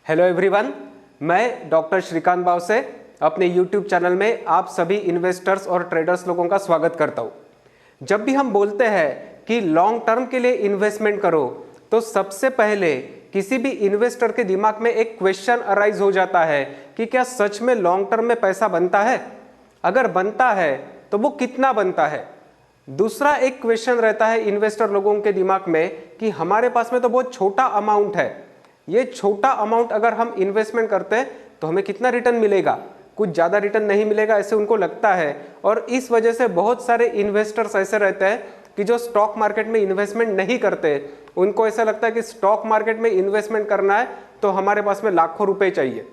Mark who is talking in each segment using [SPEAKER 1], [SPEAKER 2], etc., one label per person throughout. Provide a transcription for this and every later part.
[SPEAKER 1] Hello everyone, मैं doctor Shrikant बावसे अपने YouTube channel में आप सभी इन्वेस्टर्स और ट्रेडर्स लोगों का स्वागत करता हूँ। जब भी हम बोलते हैं कि लॉन्ग टर्म के लिए इन्वेस्टमेंट करो, तो सबसे पहले किसी भी इन्वेस्टर के दिमाग में एक क्वेश्चन अराइज हो जाता है कि क्या सच में लॉन्ग टर्म में पैसा बनता है? अगर बनता है तो वो कितना बनता है? दूसरा एक क्वेश्चन रहता है इन्वेस्टर लोगों के दिमाग में कि हमारे पास में तो बहुत छोटा अमाउंट है, ये छोटा अमाउंट अगर हम इन्वेस्टमेंट करते हैं तो हमें कितना रिटर्न मिलेगा? कुछ ज़्यादा रिटर्न नहीं मिलेगा, ऐसे उनको लगता है। और इस वजह से बहुत सारे इन्वेस्टर्स ऐसे रहते हैं कि जो स्टॉक मार्केट में इन्वेस्टमेंट नहीं करते, उनको ऐसा लगता है कि स्टॉक मार्केट में इन्वेस्टमेंट करना है तो हमारे पास में लाखों रुपए चाहिए।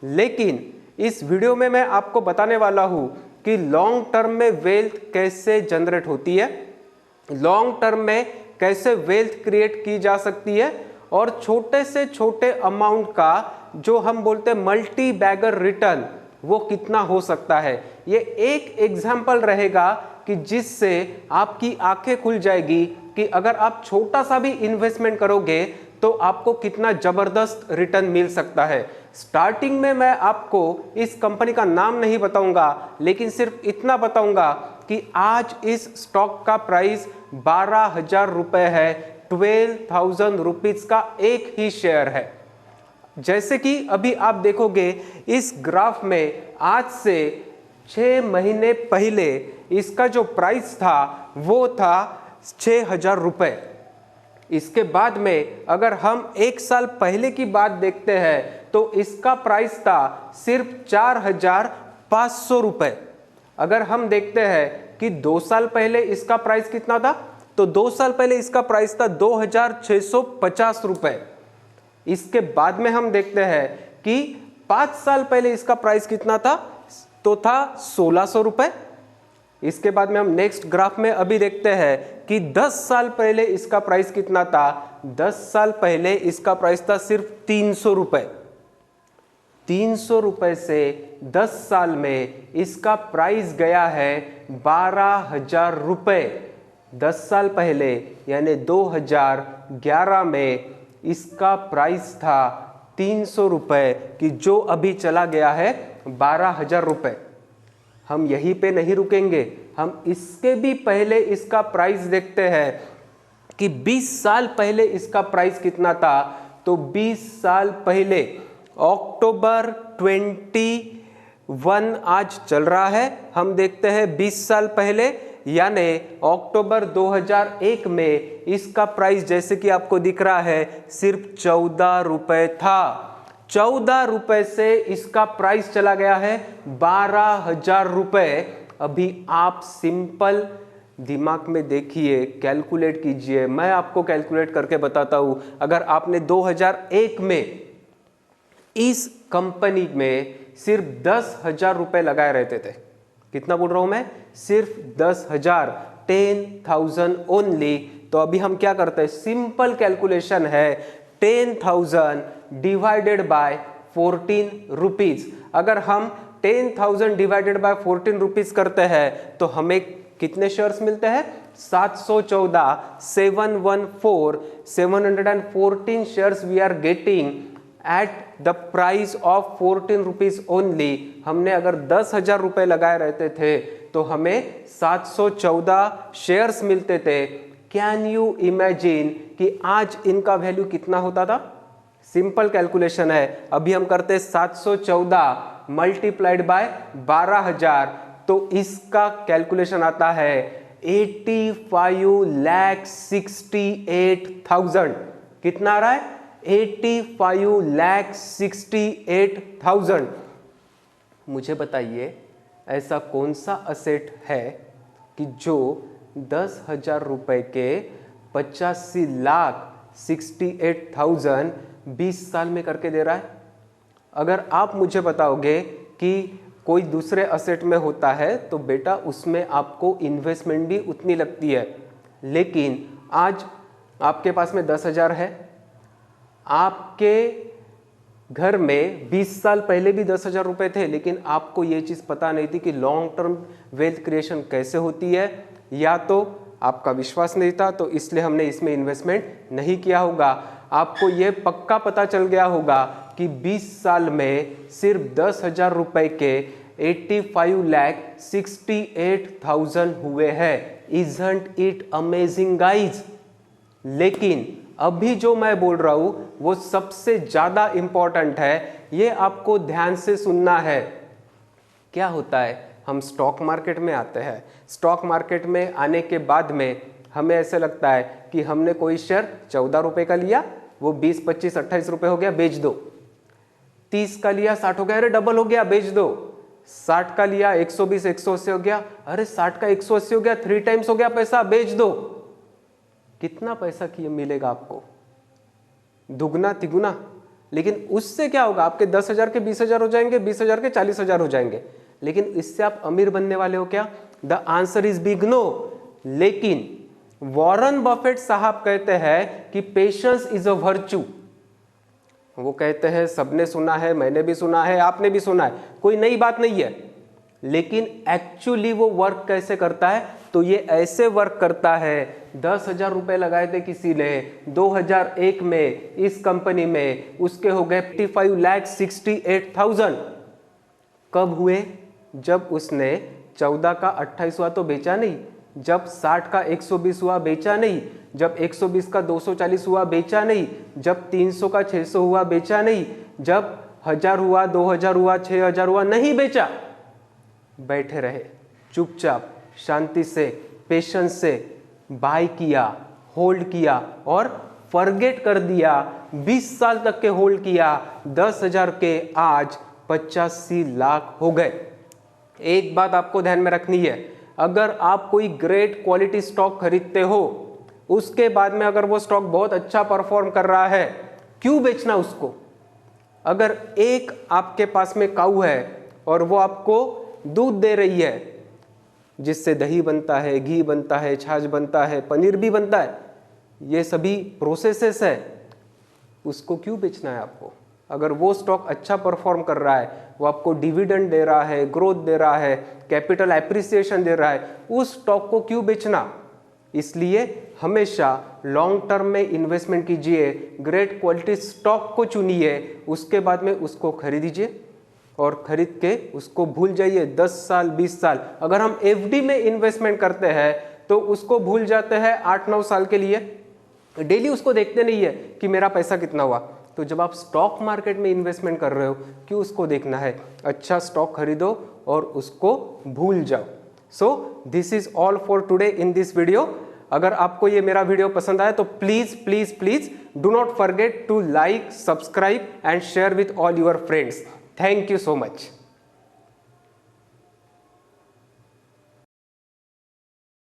[SPEAKER 1] लेकिन इस वीडियो में मैं आपको बताने वाला हूँ कि लॉन्ग टर्म में वेल्थ कैसे जनरेट होती है, लॉन्ग टर्म में कैसे वेल्थ क्रिएट की जा सकती है, और छोटे से छोटे अमाउंट का जो हम बोलते हैं मल्टी बैगर रिटर्न वो कितना हो सकता है। ये एक एग्जाम्पल रहेगा कि जिससे आपकी आंखें खुल जाएगी कि अगर आप छोटा सा भी इन्वेस्टमेंट करोगे तो आपको कितना जबरदस्त रिटर्न मिल सकता है। स्टार्टिंग में मैं आपको इस कंपनी का नाम नहीं बताऊंगा, लेकिन सिर्फ इतना बताऊंगा कि आज इस स्टॉक का प्राइस 12,000 रुपए है, 12,000 रुपीज का एक ही शेयर है। जैसे कि अभी आप देखोगे इस ग्राफ में आज से 6 महीने पहले इसका जो प्राइस था वो था 6,000 रुपए। इसके बाद में अगर हम एक साल पहले की बात देखते हैं तो इसका प्राइस था सिर्फ 4,500 रुपए। अगर हम देखते हैं कि 2 साल पहले इसका प्राइस कितना था, तो 2 साल पहले इसका प्राइस था 2,650 रुपए। इसके बाद में हम देखते हैं कि 5 साल पहले इसका प्राइस कितना था, तो था 1,600 रुपए। इसके बाद में हम नेक्स्ट ग्राफ में अभी देखते हैं कि 10 साल पहले इसका प्राइस कितना था। 10 साल पहले इसका प्राइस था सिर्फ 300 रुपए। 300 रुपए से 10 साल में इसका प्राइस गया है 12,000 रुपए। 10 साल पहले यानी 2011 में इसका प्राइस था 300 रुपए कि जो अभी चला गया है 12,000 रुपए। हम यहीं पे नहीं रुकेंगे, हम इसके भी पहले इसका प्राइस देखते हैं कि 20 साल पहले इसका प्राइस कितना था। तो 20 साल पहले अक्टूबर 21 आज चल रहा है, हम देखते हैं 20 साल पहले यानी अक्टूबर 2001 में इसका प्राइस जैसे कि आपको दिख रहा है सिर्फ 14 रुपए था। 14 रुपए से इसका प्राइस चला गया है 12,000 रुपए। अभी आप सिंपल दिमाग में देखिए, कैलकुलेट कीजिए, मैं आपको कैलकुलेट करके बताता हूं। अगर आपने 2001 में इस कंपनी में सिर्फ 10,000 रुपए लगाए रहते थे, कितना बोल रहा हूं मैं, सिर्फ 10,000, 10,000 ओनली, तो अभी हम क्या करते हैं, सिंपल कैलकुलेशन है, 10,000 डिवाइडेड बाय 14 रुपीज। अगर हम 10,000 डिवाइडेड बाय 14 रुपीज करते हैं तो हमें कितने शेयर्स मिलते हैं, 714, 714 shares we are getting at the price of 14 rupees only. हमने अगर 10,000 रुपए लगाए रहते थे तो हमें 714 शेयर्स मिलते थे। कैन यू इमेजिन कि आज इनका वैल्यू कितना होता था? सिंपल कैलकुलेशन है, अभी हम करते 714 मल्टीप्लाइड बाय 12,000, तो इसका कैलकुलेशन आता है 85,68,000। कितना आ रहा है? 85,68,000। मुझे बताइए ऐसा कौन सा असेट है कि जो 10,000 रुपए के 85,68,000 20 साल में करके दे रहा है? अगर आप मुझे बताओगे कि कोई दूसरे असेट में होता है तो बेटा उसमें आपको इन्वेस्टमेंट भी उतनी लगती है, लेकिन आज आपके पास में 10,000 है, आपके घर में 20 साल पहले भी 10,000 रुपए थे, लेकिन आपको ये चीज़ पता नहीं थी कि लॉन्ग टर्म वेल्थ क्रिएशन कैसे होती है, या तो आपका विश्वास नहीं था तो इसलिए हमने इसमें इन्वेस्टमेंट नहीं किया होगा। आपको ये पक्का पता चल गया होगा कि 20 साल में सिर्फ 10,000 रुपए के 85,68,000 हुए हैं। Isn't it amazing guys? लेकिन अभी जो मैं बोल रहा हूं वो सबसे ज्यादा इंपॉर्टेंट है, ये आपको ध्यान से सुनना है। क्या होता है, हम स्टॉक मार्केट में आते हैं, स्टॉक मार्केट में आने के बाद में हमें ऐसे लगता है कि हमने कोई शेयर 14 रुपए का लिया, वो 20, 25, 28 रुपए हो गया, बेच दो। 30 का लिया 60 हो गया, अरे डबल हो गया, बेच दो। 60 का लिया 120, 180 हो गया, अरे 60 का 180 हो गया, 3 टाइम्स हो गया पैसा, बेच दो। कितना पैसा की मिलेगा आपको? दुगना तिगुना। लेकिन उससे क्या होगा, आपके 10,000 के 20,000 हो जाएंगे, 20,000 के 40,000 हो जाएंगे। लेकिन इससे आप अमीर बनने वाले हो क्या? The answer is big no. लेकिन वॉरेन बफेट साहब कहते हैं कि पेशेंस इज अ वर्च्यू। वो कहते हैं, सबने सुना है, मैंने भी सुना है, आपने भी सुना है, कोई नई बात नहीं है। लेकिन एक्चुअली वो वर्क कैसे करता है? तो ये ऐसे वर्क करता है, 10,000 रुपए लगाए थे किसी ने 2001 में इस कंपनी में, उसके हो गए 85,68,000। कब हुए? जब उसने 14 का 28 हुआ तो बेचा नहीं, जब 60 का 120 हुआ बेचा नहीं, जब 120 का 240 हुआ बेचा नहीं, जब 300 का 600 हुआ बेचा नहीं, जब 1000 हुआ, 2000 हुआ, 6000 हुआ, नहीं बेचा। बैठे रहे चुपचाप, शांति से, पेशेंस से बाय किया, होल्ड किया और फॉरगेट कर दिया। 20 साल तक के होल्ड किया, 10,000 के आज 85 लाख हो गए। एक बात आपको ध्यान में रखनी है, अगर आप कोई ग्रेट क्वालिटी स्टॉक खरीदते हो, उसके बाद में अगर वो स्टॉक बहुत अच्छा परफॉर्म कर रहा है, क्यों बेचना उसको? अगर एक आपके पास में काऊ है और वो आपको दूध दे रही है, जिससे दही बनता है, घी बनता है, छाछ बनता है, पनीर भी बनता है, ये सभी प्रोसेसेस है, उसको क्यों बेचना है आपको? अगर वो स्टॉक अच्छा परफॉर्म कर रहा है, वो आपको डिविडेंड दे रहा है, ग्रोथ दे रहा है, कैपिटल एप्रिसिएशन दे रहा है, उस स्टॉक को क्यों बेचना? इसलिए हमेशा लॉन्ग टर्म में इन्वेस्टमेंट कीजिए, ग्रेट क्वालिटी स्टॉक को चुनिए, उसके बाद में उसको खरीदिए और खरीद के उसको भूल जाइए 10 साल 20 साल। अगर हम एफडी में इन्वेस्टमेंट करते हैं तो उसको भूल जाते हैं 8-9 साल के लिए, डेली उसको देखते नहीं है कि मेरा पैसा कितना हुआ। तो जब आप स्टॉक मार्केट में इन्वेस्टमेंट कर रहे हो, क्यों उसको देखना है? अच्छा स्टॉक खरीदो और उसको भूल जाओ। So this is all for today in this video. अगर आपको ये मेरा वीडियो पसंद आया तो please please please do not forget to like, subscribe and share with all your friends. Thank you so much.